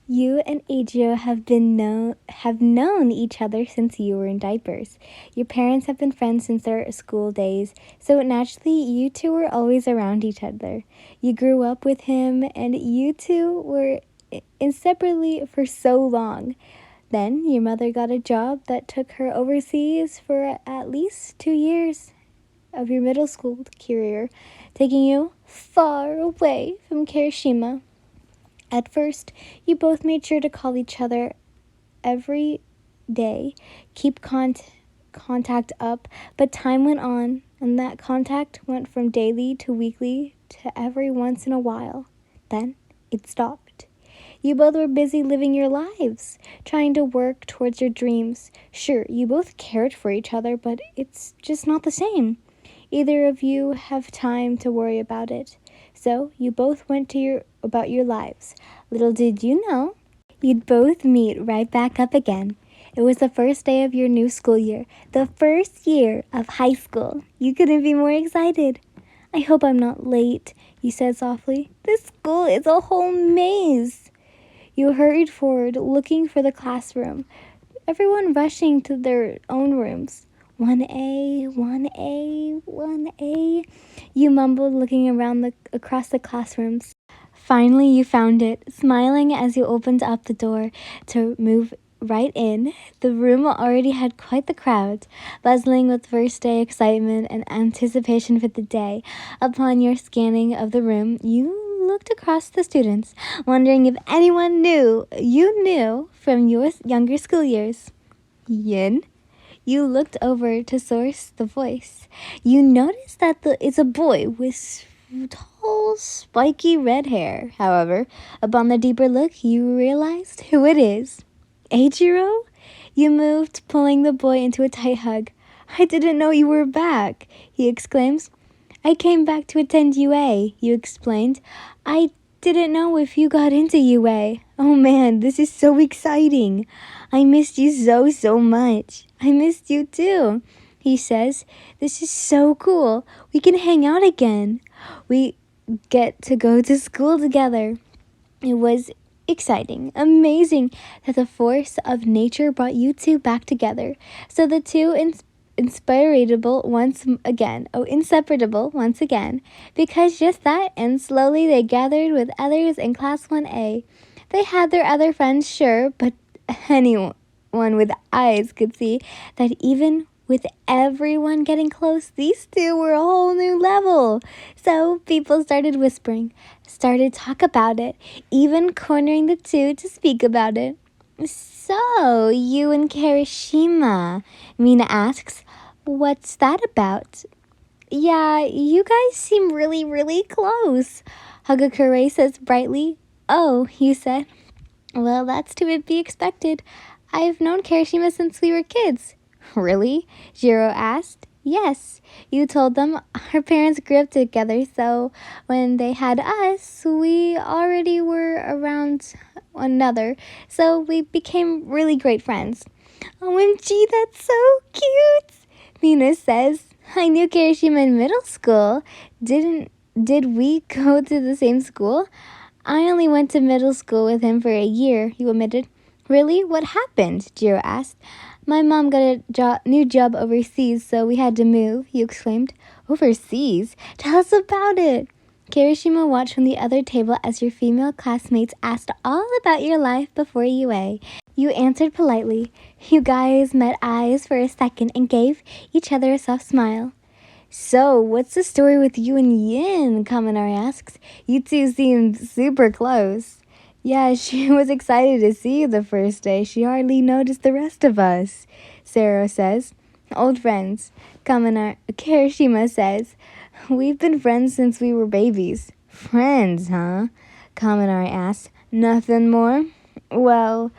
You and Adrio have known each other since you were in diapers. Your parents have been friends since their school days, so naturally you two were always around each other. You grew up with him, and you two were inseparably for so long. Then your mother got a job that took her overseas for at least 2 years of your middle school career, taking you far away from Kirishima. At first, you both made sure to call each other every day, keep contact up, but time went on, and that contact went from daily to weekly to every once in a while. Then it stopped. You both were busy living your lives, trying to work towards your dreams. Sure, you both cared for each other, but it's just not the same. Either of you have time to worry about it. So you both went to about your lives. Little did you know, you'd both meet right back up again. It was the first day of your new school year, the first year of high school. You couldn't be more excited. I hope I'm not late, you said softly. This school is a whole maze. You hurried forward, looking for the classroom, everyone rushing to their own rooms. 1A, 1A, 1A. You mumbled, looking across the classrooms. Finally, you found it, smiling as you opened up the door to move right in. The room already had quite the crowd, buzzing with first day excitement and anticipation for the day. Upon your scanning of the room, you looked across the students, wondering if anyone you knew from your younger school years. Yin. You looked over to source the voice. You noticed that it's a boy with tall, spiky red hair. However, upon the deeper look, you realized who it is. Eiichiro? You moved, pulling the boy into a tight hug. I didn't know you were back, he exclaims. I came back to attend UA, you explained. I didn't know if you got into UA. Oh man, this is so exciting. I missed you so much. I missed you too, he says. This is so cool. We can hang out again. We get to go to school together. It was exciting, amazing that the force of nature brought you two back together. So the two inseparable once again, because just that, and slowly they gathered with others in Class 1A. They had their other friends, sure, but anyone with eyes could see that even with everyone getting close, these two were a whole new level. So people started whispering, started talk about it, even cornering the two to speak about it. So, you and Kirishima, Mina asks. What's that about? Yeah, you guys seem really close, Hagakure says brightly. Oh, you said. Well, that's to be expected. I've known Kirishima since we were kids. Really? Jiro asked. Yes, you told them our parents grew up together, so when they had us, we already were around one another, so we became really great friends. OMG, that's so cute! Mina says, I knew Kirishima in middle school. Did we go to the same school? I only went to middle school with him for a year, you admitted. Really? What happened? Jiro asked. My mom got a new job overseas, so we had to move, you exclaimed. Overseas? Tell us about it. Kirishima watched from the other table as your female classmates asked all about your life before UA. You answered politely. You guys met eyes for a second and gave each other a soft smile. So, what's the story with you and Yin? Kaminari asks. You two seem super close. Yeah, she was excited to see you the first day. She hardly noticed the rest of us, Sarah says. Old friends, Kirishima says. We've been friends since we were babies. Friends, huh? Kaminari asks. Nothing more? Well,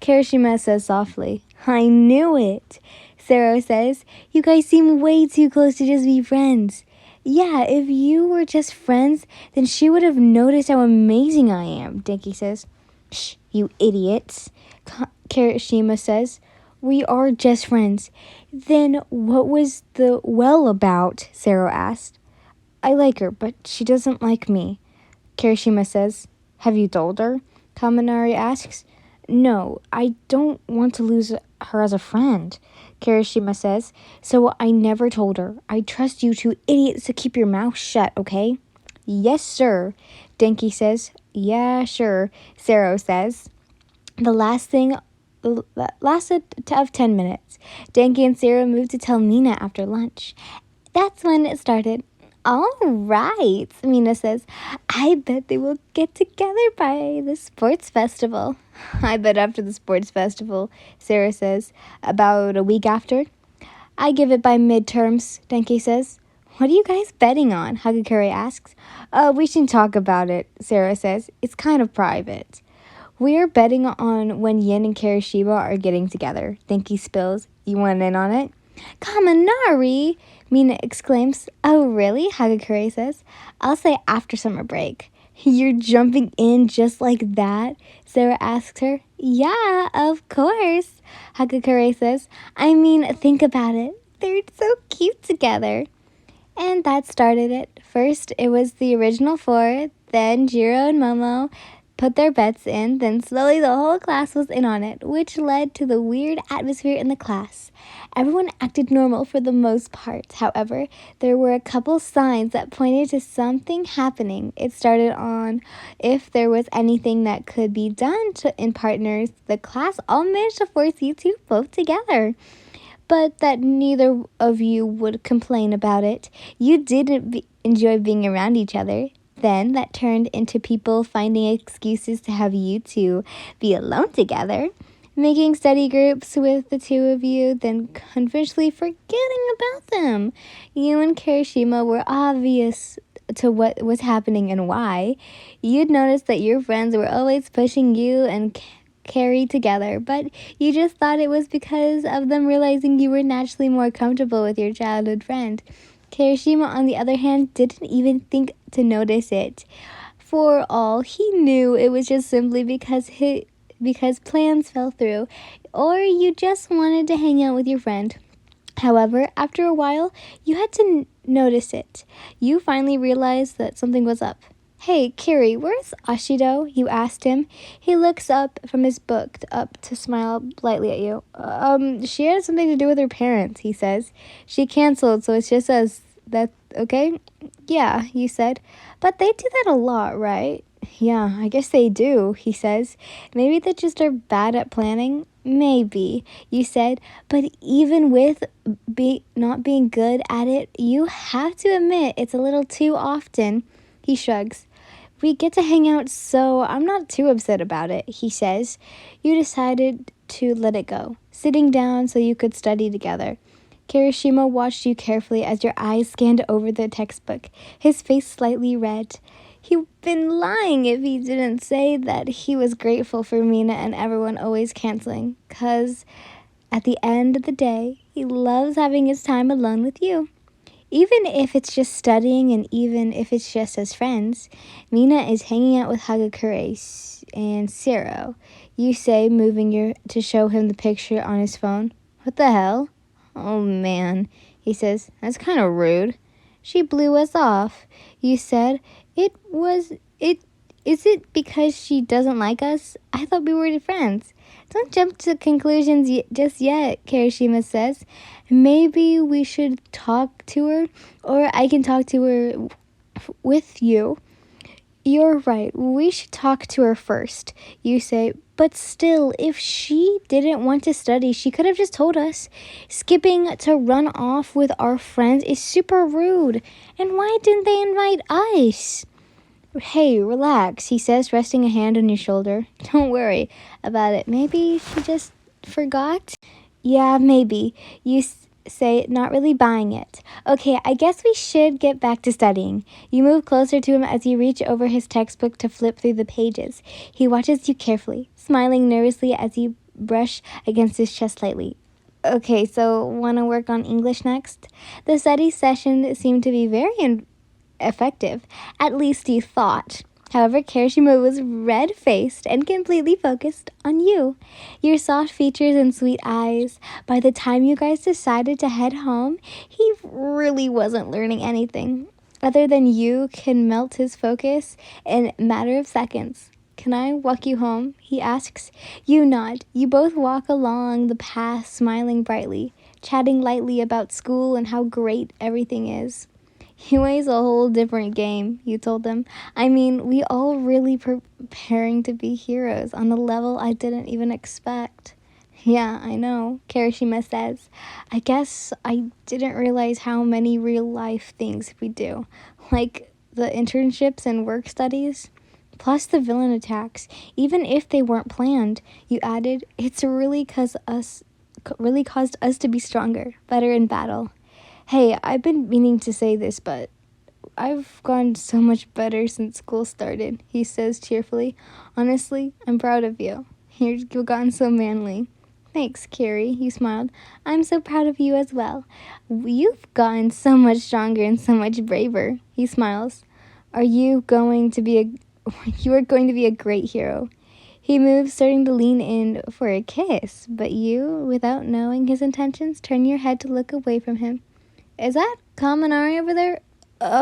Kirishima says softly. I knew it. Sarah says, you guys seem way too close to just be friends. Yeah, if you were just friends, then she would have noticed how amazing I am, Dinky says. Shh, you idiots, Kirishima says. We are just friends. Then what was the well about? Sarah asked. I like her, but she doesn't like me, Kirishima says. Have you told her? Kaminari asks. No, I don't want to lose her as a friend, Kirishima says, so I never told her. I trust you two idiots to keep your mouth shut, okay? Yes, sir, Denki says. Yeah, sure, Sero says. The last thing lasted of 10 minutes. Denki and Sarah moved to tell Mina after lunch. That's when it started. All right, Mina says. I bet they will get together by the sports festival. I bet after the sports festival, Sarah says. About a week after. I give it by midterms, Denki says. What are you guys betting on? Hagakure asks. We shouldn't talk about it, Sarah says. It's kind of private. We're betting on when Yin and Kirishima are getting together. Denki spills. You want in on it? Kaminari! Mina exclaims. Oh, really? Hagakure says. I'll say after summer break. You're jumping in just like that? Sarah asks her. Yeah, of course, Hagakure says. I mean, think about it. They're so cute together. And that started it. First, it was the original four, then Jiro and Momo put their bets in, then slowly the whole class was in on it, which led to the weird atmosphere in the class. Everyone acted normal for the most part. However, there were a couple signs that pointed to something happening. It started on if there was anything that could be done in partners. The class all managed to force you two both together, but that neither of you would complain about it. You didn't enjoy being around each other. Then that turned into people finding excuses to have you two be alone together, making study groups with the two of you, then conventionally forgetting about them. You and Kirishima were obvious to what was happening and why. You'd noticed that your friends were always pushing you and Carrie together, but you just thought it was because of them realizing you were naturally more comfortable with your childhood friend. Kirishima, on the other hand, didn't even think to notice it. For all he knew, it was just simply because plans fell through, or you just wanted to hang out with your friend. However, after a while, you had to notice it. You finally realized that something was up. Hey, Kiri, where's Ashido? You asked him. He looks up from his book to smile lightly at you. She had something to do with her parents, he says. She canceled, so it's just us. That okay? Yeah, you said. But they do that a lot, right? Yeah, I guess they do, he says. Maybe they just are bad at planning. Maybe, you said. But even with not being good at it, you have to admit it's a little too often. He shrugs. We get to hang out, so I'm not too upset about it, he says. You decided to let it go, sitting down so you could study together. Kirishima watched you carefully as your eyes scanned over the textbook, his face slightly red. He'd been lying if he didn't say that he was grateful for Mina and everyone always canceling, 'cause at the end of the day, he loves having his time alone with you. Even if it's just studying and even if it's just as friends, Mina is hanging out with Hagakure and Sero. You say, to show him the picture on his phone. What the hell? Oh man, he says. That's kind of rude. She blew us off. You said, is it because she doesn't like us? I thought we were friends. Don't jump to conclusions just yet, Kirishima says. Maybe we should talk to her, or I can talk to her with you. You're right, we should talk to her first, you say. But still, if she didn't want to study, she could have just told us. Skipping to run off with our friends is super rude. And why didn't they invite us? Hey, relax, he says, resting a hand on your shoulder. Don't worry about it. Maybe she just forgot? Yeah, maybe. You say, not really buying it. Okay, I guess we should get back to studying. You move closer to him as you reach over his textbook to flip through the pages. He watches you carefully, smiling nervously as you brush against his chest lightly. Okay, so want to work on English next? The study session seemed to be very effective. At least you thought. However, Kirishima was red-faced and completely focused on you. Your soft features and sweet eyes. By the time you guys decided to head home, he really wasn't learning anything. Other than you can melt his focus in a matter of seconds. Can I walk you home? He asks. You nod. You both walk along the path, smiling brightly, chatting lightly about school and how great everything is. UA's a whole different game, you told them. I mean, we all really preparing to be heroes on a level I didn't even expect. Yeah, I know, Kirishima says. I guess I didn't realize how many real life things we do, like the internships and work studies. Plus the villain attacks, even if they weren't planned, you added, it's really caused us to be stronger, better in battle. Hey, I've been meaning to say this, but I've gotten so much better since school started, he says cheerfully. Honestly, I'm proud of you. You've gotten so manly. Thanks, Carrie, you smiled. I'm so proud of you as well. You've gotten so much stronger and so much braver, he smiles. Are you going to be a you are going to be a great hero. He moves, starting to lean in for a kiss, but you, without knowing his intentions, turn your head to look away from him. Is that Kaminari over there?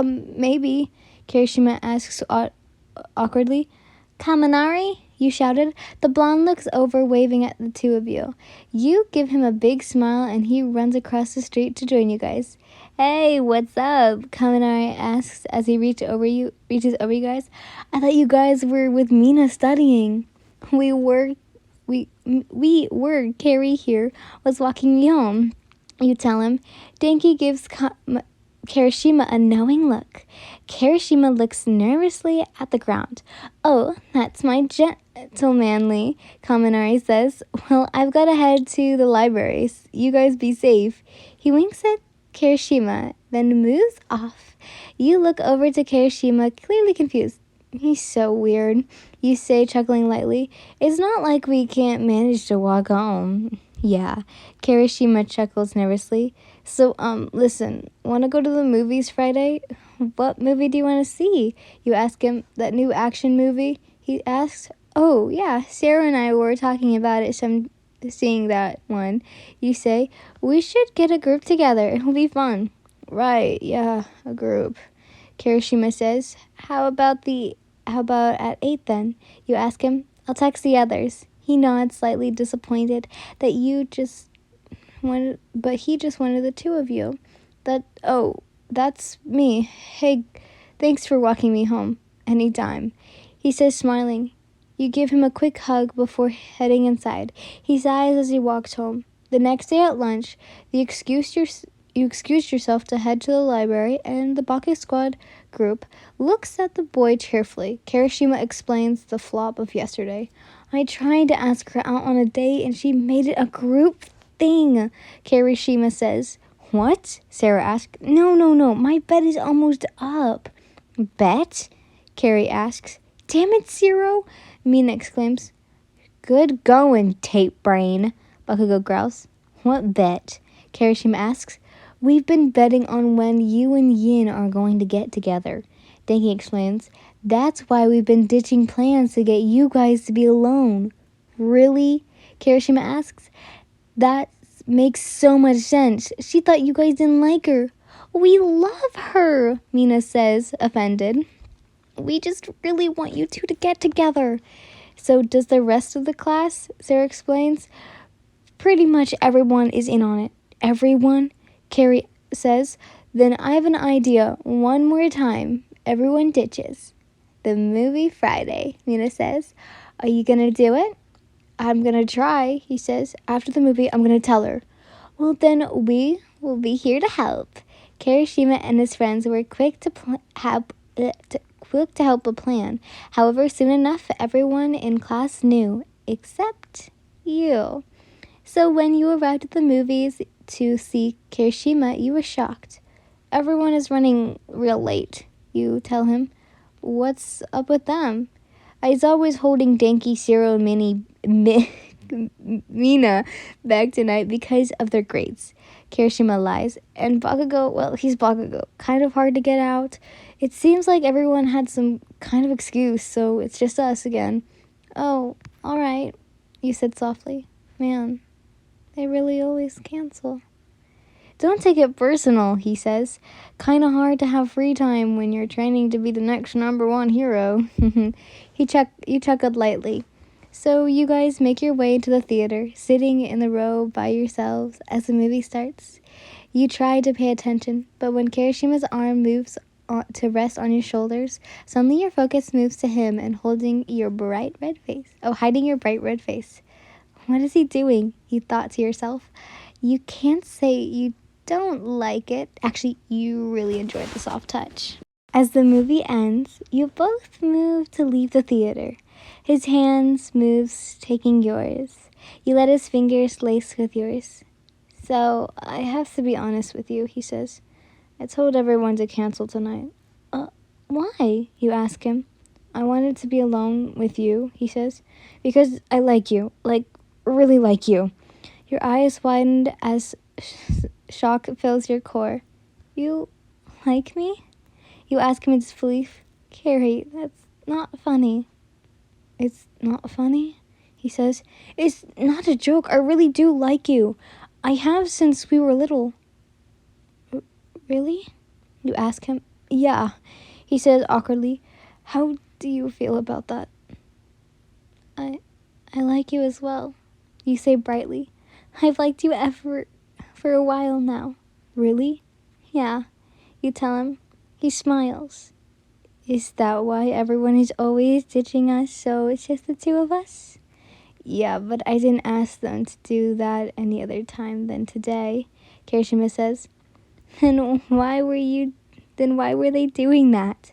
Maybe, Kirishima asks awkwardly. Kaminari? You shouted. The blonde looks over, waving at the two of you. You give him a big smile, and he runs across the street to join you guys. Hey, what's up? Kaminari asks as he reaches over you guys. I thought you guys were with Mina studying. We were. Carrie here was walking me home. You tell him. Denki gives Kirishima a knowing look. Kirishima looks nervously at the ground. Oh, that's my gentlemanly, Kaminari says. Well, I've got to head to the libraries. You guys be safe. He winks at Kirishima, then moves off. You look over to Kirishima, clearly confused. He's so weird, you say, chuckling lightly. It's not like we can't manage to walk home. Yeah, Kirishima chuckles nervously. So, listen, want to go to the movies Friday? What movie do you want to see? You ask him. That new action movie? He asks. Oh, yeah, Sarah and I were talking about it, seeing that one. You say, we should get a group together. It'll be fun. Right, yeah, a group. Kirishima says, How about at 8 then? You ask him. I'll text the others. He nods, slightly disappointed that he just wanted the two of you. That's me. Hey, thanks for walking me home. Anytime. He says, smiling. You give him a quick hug before heading inside. He sighs as he walks home. The next day at lunch, you excused yourself to head to the library, and the Bake Squad group looks at the boy cheerfully. Kirishima explains the flop of yesterday. I tried to ask her out on a date, and she made it a group thing, Kirishima says. What? Sarah asks. No. My bet is almost up. Bet? Carrie asks. Damn it, Zero, Mina exclaims. Good going, tape brain, Bakugo growls. What bet? Kirishima asks. We've been betting on when you and Yin are going to get together, Denki explains. That's why we've been ditching plans to get you guys to be alone. Really? Kirishima asks. That makes so much sense. She thought you guys didn't like her. We love her, Mina says, offended. We just really want you two to get together. So does the rest of the class? Sarah explains. Pretty much everyone is in on it. Everyone? Carrie says. Then I have an idea. One more time. Everyone ditches. The movie Friday, Mina says. Are you gonna do it? I'm gonna try, he says. After the movie, I'm gonna tell her. Well, then we will be here to help. Kirishima and his friends were quick to help a plan. However, soon enough, everyone in class knew, except you. So when you arrived at the movies to see Kirishima, you were shocked. Everyone is running real late, you tell him. What's up with them? He's always holding Denki, Zero, and Mina back tonight because of their grades. Kirishima lies. And Bakugo, well, he's Bakugo. Kind of hard to get out. It seems like everyone had some kind of excuse, so it's just us again. Oh, alright, you said softly. Man, they really always cancel. Don't take it personal, he says. Kinda hard to have free time when you're training to be the next #1 hero. You chuckled lightly. So you guys make your way to the theater, sitting in the row by yourselves as the movie starts. You try to pay attention, but when Kirishima's arm moves to rest on your shoulders, suddenly your focus moves to him and hiding your bright red face. What is he doing? You thought to yourself. You can't say you don't like it. Actually, you really enjoyed the soft touch. As the movie ends, you both move to leave the theater. His hands moves, taking yours. You let his fingers lace with yours. So, I have to be honest with you, he says. I told everyone to cancel tonight. Why? You ask him. I wanted to be alone with you, he says. Because I like you. Like, really like you. Your eyes widened as shock fills your core. You like me? You ask him in disbelief. Carrie, that's not funny. It's not funny? He says. It's not a joke. I really do like you. I have since we were little. Really? You ask him. Yeah, he says awkwardly. How do you feel about that? I like you as well. You say brightly. I've liked you for a while now. Really? Yeah, you tell him. He smiles. Is that why everyone is always ditching us, so it's just the two of us? Yeah, but I didn't ask them to do that any other time than today, Kirishima says. Then why were they doing that?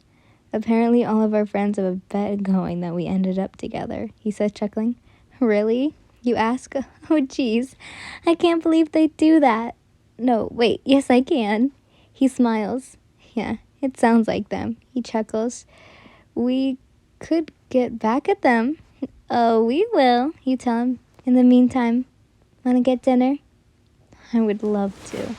Apparently all of our friends have a bet going that we ended up together, he says, chuckling. Really? You ask. Oh, geez. I can't believe they do that. No, wait. Yes, I can. He smiles. Yeah, it sounds like them. He chuckles. We could get back at them. Oh, we will, you tell him. In the meantime, wanna get dinner? I would love to.